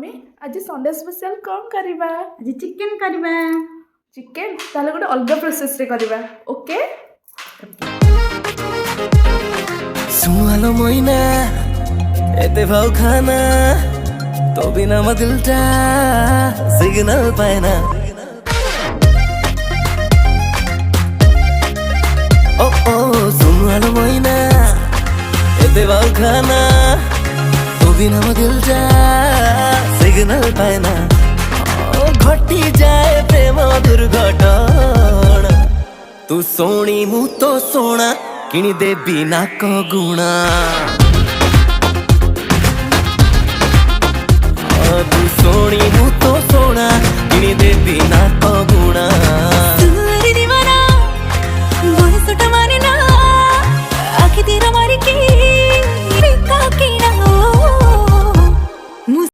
Mummy आज Sunday special कौन करवा? आज चिकेन करबा। चिकेन ताले गोटे अलग प्रोसेस रे करवा। ओके सुनो मोइना एते भाव खाना तो बिना म दिलटा सिग्नल पाएना। ओ ओ सुनो मोइना एते भाव खाना तो बिना म दिलटा सिग्नल पाएना। घटी जाए प्रेम दुर्घटना तू सोणी मु तो सोना किणी देबी नाक गुणा।